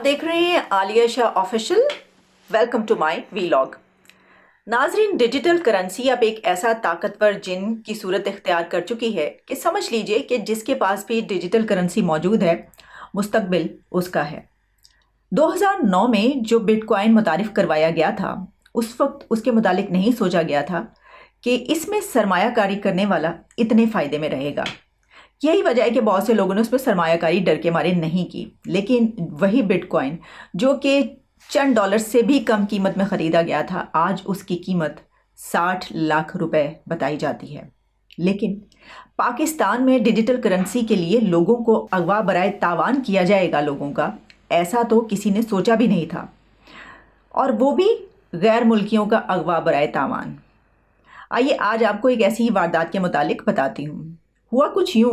आप देख रहे हैं Aliya Shah official. Welcome to my vlog. नाजरीन, डिजिटल करेंसी अब एक ऐसा ताकतवर जिन की सूरत इख्तियार कर चुकी है कि समझ लीजिए कि जिसके पास भी डिजिटल करेंसी मौजूद है, मुस्तकबिल उसका है। 2009 में जो बिटकॉइन मुतारिफ करवाया गया था, उस वक्त उसके मुतालिक नहीं सोचा गया था कि इसमें सरमायाकारी करने वाला इतने फ़ायदे में रहेगा। यही वजह है कि बहुत से लोगों ने उस पर सरमायाकारी डर के मारे नहीं की। लेकिन वही बिटकॉइन जो कि चंद डॉलर से भी कम कीमत में ख़रीदा गया था, आज उसकी कीमत 60 लाख रुपए बताई जाती है। लेकिन पाकिस्तान में डिजिटल करेंसी के लिए लोगों को अगवा बराए तावान किया जाएगा लोगों का, ऐसा तो किसी ने सोचा भी नहीं था, और वो भी गैर मुल्कियों का अगवा बराए तावान। आइए आज आपको एक ऐसी ही वारदात के मुतालिक बताती हूँ। हुआ कुछ यूँ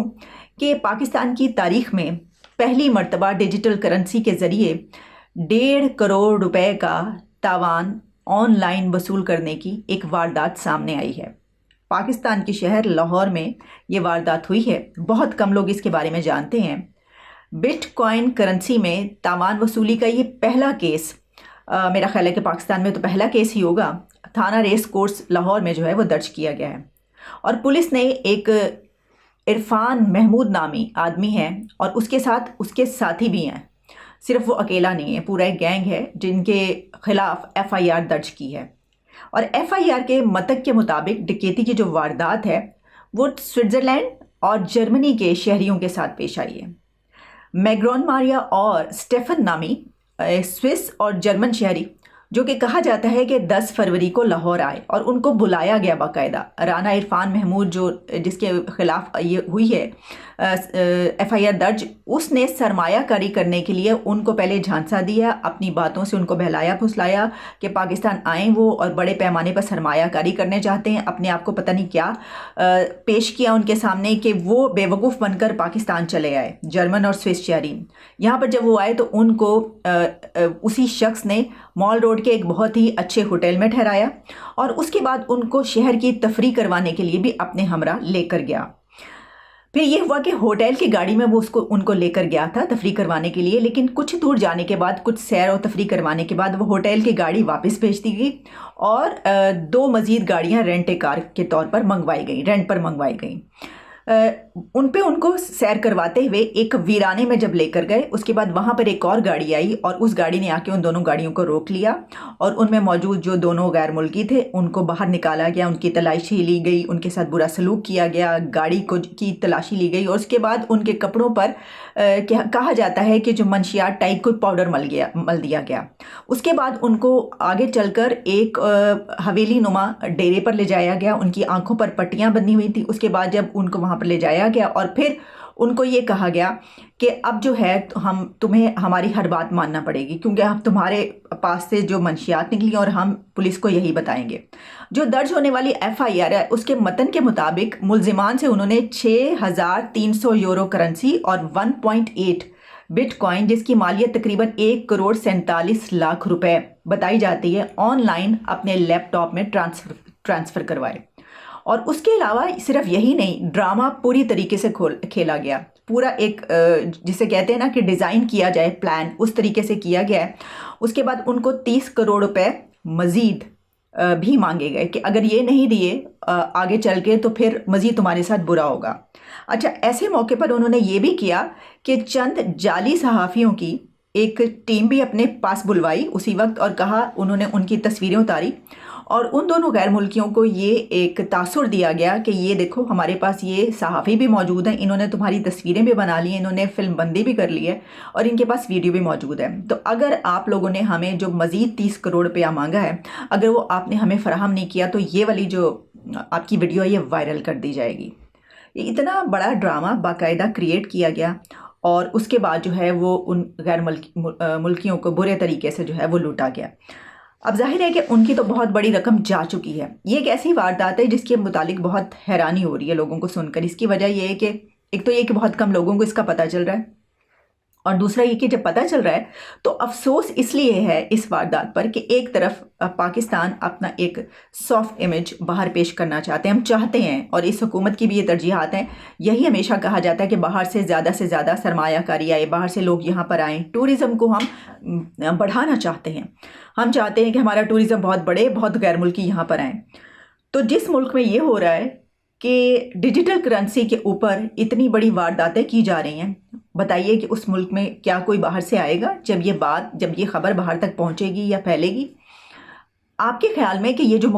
कि पाकिस्तान की तारीख में पहली मर्तबा डिजिटल करेंसी के ज़रिए 1.5 करोड़ रुपए का तावान ऑनलाइन वसूल करने की एक वारदात सामने आई है। पाकिस्तान के शहर लाहौर में ये वारदात हुई है। बहुत कम लोग इसके बारे में जानते हैं। बिटकॉइन करेंसी में तावान वसूली का ये पहला केस, मेरा ख्याल है कि पाकिस्तान में तो पहला केस ही होगा, थाना रेस कोर्स लाहौर में जो है वो दर्ज किया गया है। और पुलिस ने एक इरफान महमूद नामी आदमी है और उसके साथ उसके साथी भी हैं। सिर्फ वो अकेला नहीं है, पूरा एक गैंग है जिनके खिलाफ एफआईआर दर्ज की है। और एफआईआर के मतक के मुताबिक डकैती की जो वारदात है वो स्विट्ज़रलैंड और जर्मनी के शहरियों के साथ पेश आई है। मैग्रॉन मारिया और स्टेफन नामी स्विस और जर्मन शहरी, जो कि कहा जाता है कि 10 फरवरी को लाहौर आए और उनको बुलाया गया बाकायदा। राना इरफान महमूद जो जिसके खिलाफ ये हुई है एफआईआर दर्ज, उसने सरमायाकारी करने के लिए उनको पहले झांसा दिया, अपनी बातों से उनको बहलाया फुसलाया कि पाकिस्तान आए वो और बड़े पैमाने पर सरमायाकारी करने चाहते हैं। अपने आप को पता नहीं क्या पेश किया उनके सामने कि वो बेवकूफ़ बनकर पाकिस्तान चले आए। जर्मन और स्विस शहरी यहाँ पर जब वो आए तो उनको उसी शख्स ने मॉल रोड के एक बहुत ही अच्छे होटल में ठहराया और उसके बाद उनको शहर की तफरी करवाने के लिए भी अपने हमरा लेकर गया। फिर ये हुआ कि होटल की गाड़ी में वो उनको लेकर गया था तफरी करवाने के लिए, लेकिन कुछ दूर जाने के बाद, कुछ सैर और तफरी करवाने के बाद वो होटल की गाड़ी वापस भेज दी गई और 2 मज़ीद गाड़ियाँ रेंट कार के तौर पर मंगवाई गई, रेंट पर मंगवाई गई। उन पे उनको सैर करवाते हुए एक वीराने में जब लेकर गए, उसके बाद वहाँ पर एक और गाड़ी आई और उस गाड़ी ने आके उन दोनों गाड़ियों को रोक लिया और उनमें मौजूद जो दोनों गैर मुल्की थे उनको बाहर निकाला गया, उनकी तलाशी ली गई, उनके साथ बुरा सलूक किया गया, गाड़ी की तलाशी ली गई और उसके बाद उनके कपड़ों पर कहा जाता है कि जो मंशियात टाइप कोई पाउडर मल दिया गया। उसके बाद उनको आगे चलकर एक हवेली नुमा डेरे पर ले जाया गया। उनकी आंखों पर पट्टियाँ बंधी हुई थी। उसके बाद जब उनको वहाँ पर ले जाया गया और फिर उनको ये कहा गया कि अब जो है तुम्हें हमारी हर बात मानना पड़ेगी, क्योंकि अब तुम्हारे पास से जो मंशियात निकली और हम पुलिस को यही बताएंगे। जो दर्ज होने वाली एफआईआर है उसके मतन के मुताबिक मुल्जिमान से उन्होंने 6,300 यूरो करेंसी और 1.8 बिटकॉइन, जिसकी मालियत तकरीबन 1 करोड़ 47 लाख रुपए बताई जाती है, ऑनलाइन अपने लैपटॉप में ट्रांसफ़र करवाए। और उसके अलावा सिर्फ यही नहीं, ड्रामा पूरी तरीके से खेला गया। पूरा एक जिसे कहते हैं ना कि डिज़ाइन किया जाए, प्लान, उस तरीके से किया गया है। उसके बाद उनको 30 करोड़ रुपए मज़ीद भी मांगे गए कि अगर ये नहीं दिए आगे चल के तो फिर मज़ीद तुम्हारे साथ बुरा होगा। अच्छा, ऐसे मौके पर उन्होंने ये भी किया कि चंद जाली सहाफ़ियों की एक टीम भी अपने पास बुलवाई उसी वक्त और कहा, उन्होंने उनकी तस्वीरें उतारी और उन दोनों गैर मुल्कियों को ये एक तासुर दिया गया कि ये देखो हमारे पास ये सहाफ़ी भी मौजूद हैं, इन्होंने तुम्हारी तस्वीरें भी बना ली हैं, इन्होंने फिल्म बंदी भी कर ली है और इनके पास वीडियो भी मौजूद है। तो अगर आप लोगों ने हमें जो मज़ीद 30 करोड़ रुपया मांगा है, अगर वो आपने हमें फ़राहम नहीं किया तो ये वाली जो आपकी वीडियो है ये वायरल कर दी जाएगी। ये इतना बड़ा ड्रामा बाकायदा क्रिएट किया गया और उसके बाद जो है वो उन गैर मुल्कियों को बुरे तरीके से जो है वो लूटा गया। अब जाहिर है कि उनकी तो बहुत बड़ी रकम जा चुकी है। ये एक ऐसी वारदात है जिसके मुतालिक बहुत हैरानी हो रही है लोगों को सुनकर। इसकी वजह यह है कि एक तो ये कि बहुत कम लोगों को इसका पता चल रहा है اور دوسرا یہ کہ جب پتہ چل رہا ہے تو افسوس اس لیے ہے اس واردات پر کہ ایک طرف پاکستان اپنا ایک سافٹ امیج باہر پیش کرنا چاہتے ہیں، ہم چاہتے ہیں، اور اس حکومت کی بھی یہ ترجیحات ہیں، یہی ہمیشہ کہا جاتا ہے کہ باہر سے زیادہ سرمایہ کاری آئے، باہر سے لوگ یہاں پر آئیں، ٹورزم کو ہم بڑھانا چاہتے ہیں، ہم چاہتے ہیں کہ ہمارا ٹورزم بہت بڑھے، بہت غیر ملکی یہاں پر آئیں۔ تو جس ملک میں یہ ہو رہا ہے کہ ڈیجیٹل کرنسی کے اوپر اتنی بڑی وارداتیں کی جا رہی ہیں، بتائیے کہ اس ملک میں کیا کوئی باہر سے آئے گا جب یہ خبر باہر تک پہنچے گی یا پھیلے گی؟ آپ کے خیال میں کہ یہ جو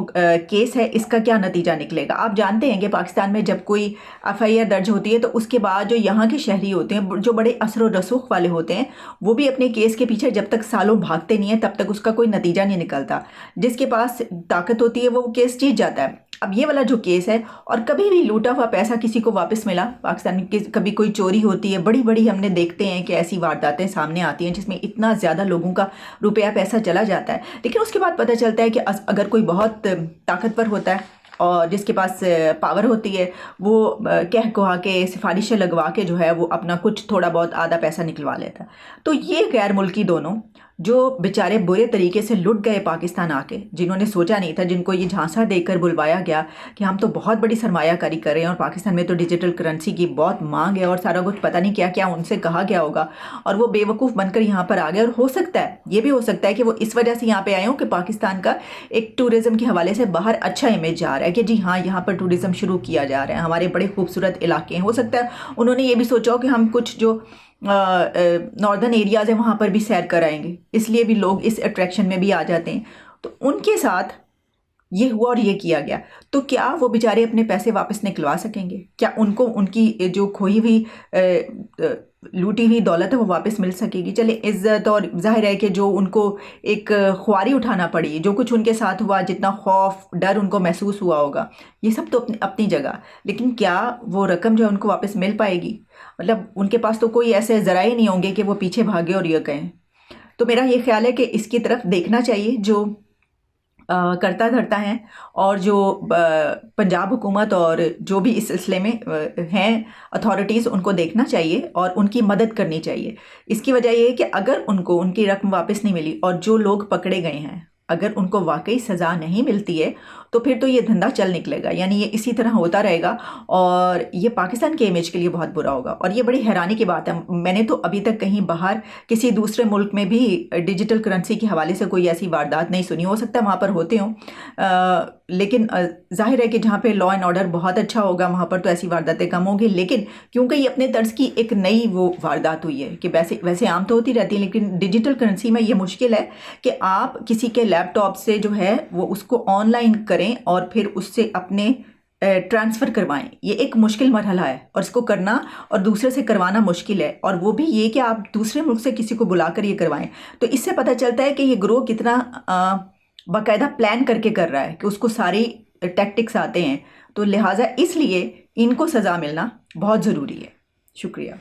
کیس ہے اس کا کیا نتیجہ نکلے گا؟ آپ جانتے ہیں کہ پاکستان میں جب کوئی FIR درج ہوتی ہے تو اس کے بعد جو یہاں کے شہری ہوتے ہیں، جو بڑے اثر و رسوخ والے ہوتے ہیں، وہ بھی اپنے کیس کے پیچھے جب تک سالوں بھاگتے نہیں ہیں تب تک اس کا کوئی نتیجہ نہیں نکلتا۔ جس کے پاس طاقت ہوتی ہے وہ کیس جیت جاتا ہے۔ اب یہ والا جو کیس ہے، اور کبھی بھی لوٹا ہوا پیسہ کسی کو واپس ملا پاکستان میں، کبھی کوئی چوری ہوتی ہے، بڑی ہم نے دیکھتے ہیں کہ ایسی وارداتیں سامنے آتی ہیں جس میں اتنا زیادہ لوگوں کا روپیہ پیسہ چلا جاتا ہے، لیکن اس کے بعد پتہ چلتا ہے کہ اگر کوئی بہت طاقتور ہوتا ہے اور جس کے پاس پاور ہوتی ہے، وہ کہہ کہا کے سفارشیں لگوا کے جو ہے وہ اپنا کچھ تھوڑا بہت آدھا پیسہ نکلوا لیتا ہے۔ تو یہ غیر ملکی دونوں جو بیچارے برے طریقے سے لٹ گئے پاکستان آ کے، جنہوں نے سوچا نہیں تھا، جن کو یہ جھانسا دے کر بلوایا گیا کہ ہم تو بہت بڑی سرمایہ کاری کر رہے ہیں اور پاکستان میں تو ڈیجیٹل کرنسی کی بہت مانگ ہے اور سارا کچھ پتہ نہیں کیا کیا ان سے کہا گیا ہوگا، اور وہ بے وقوف بن کر یہاں پر آ گئے۔ اور ہو سکتا ہے، یہ بھی ہو سکتا ہے کہ وہ اس وجہ سے یہاں پہ آئے ہوں کہ پاکستان کا ایک ٹورزم کے حوالے سے باہر اچھا امیج جا رہا ہے کہ جی ہاں یہاں پر ٹورزم شروع کیا جا رہا ہے، ہمارے بڑے خوبصورت علاقے ہیں۔ ہو سکتا ہے انہوں نے یہ بھی سوچا ہو کہ ہم کچھ جو ناردرن ایریاز ہیں وہاں پر بھی سیر کرائیں گے، اس لیے بھی لوگ اس اٹریکشن میں بھی آ جاتے ہیں۔ تو ان کے ساتھ یہ ہوا اور یہ کیا گیا، تو کیا وہ بیچارے اپنے پیسے واپس نکلوا سکیں گے؟ کیا ان کو ان کی جو کھوئی ہوئی لوٹی ہوئی دولت ہے وہ واپس مل سکے گی؟ چلے عزت، اور ظاہر ہے کہ جو ان کو ایک خواری اٹھانا پڑی، جو کچھ ان کے ساتھ ہوا، جتنا خوف ڈر ان کو محسوس ہوا ہوگا، یہ سب تو اپنی جگہ، لیکن کیا وہ رقم جو ہے ان کو واپس مل پائے گی؟ مطلب ان کے پاس تو کوئی ایسے ذرائع نہیں ہوں گے کہ وہ پیچھے بھاگے اور یہ کہیں۔ تو میرا یہ خیال ہے کہ اس کی طرف دیکھنا چاہیے جو کرتا دھرتا ہیں، اور جو پنجاب حکومت اور جو بھی اس سلسلے میں ہیں اتھارٹیز، ان کو دیکھنا چاہیے اور ان کی مدد کرنی چاہیے۔ اس کی وجہ یہ ہے کہ اگر ان کو ان کی رقم واپس نہیں ملی اور جو لوگ پکڑے گئے ہیں اگر ان کو واقعی سزا نہیں ملتی ہے تو پھر تو یہ دھندا چل نکلے گا، یعنی یہ اسی طرح ہوتا رہے گا اور یہ پاکستان کے امیج کے لیے بہت برا ہوگا۔ اور یہ بڑی حیرانی کی بات ہے، میں نے تو ابھی تک کہیں باہر کسی دوسرے ملک میں بھی ڈیجیٹل کرنسی کے حوالے سے کوئی ایسی واردات نہیں سنی، ہو سکتا ہے وہاں پر ہوتے ہوں، لیکن ظاہر ہے کہ جہاں پہ لا اینڈ آرڈر بہت اچھا ہوگا وہاں پر تو ایسی وارداتیں کم ہوں گی، لیکن کیونکہ یہ اپنے طرز کی ایک نئی وہ واردات ہوئی ہے کہ ویسے عام تو ہوتی رہتی ہے، لیکن ڈیجیٹل کرنسی میں یہ مشکل ہے کہ آپ کسی کے لیپ ٹاپ سے جو ہے وہ اس کو آن لائن کریں اور پھر اس سے اپنے ٹرانسفر کروائیں۔ یہ ایک مشکل مرحلہ ہے اور اس کو کرنا اور دوسرے سے کروانا مشکل ہے، اور وہ بھی یہ کہ آپ دوسرے ملک سے کسی کو بلا کر یہ کروائیں۔ تو اس سے پتہ چلتا ہے کہ یہ گروہ کتنا باقاعدہ پلان کر کے کر رہا ہے، کہ اس کو ساری ٹیکٹکس آتے ہیں، تو لہٰذا اس لیے ان کو سزا ملنا بہت ضروری ہے۔ شکریہ۔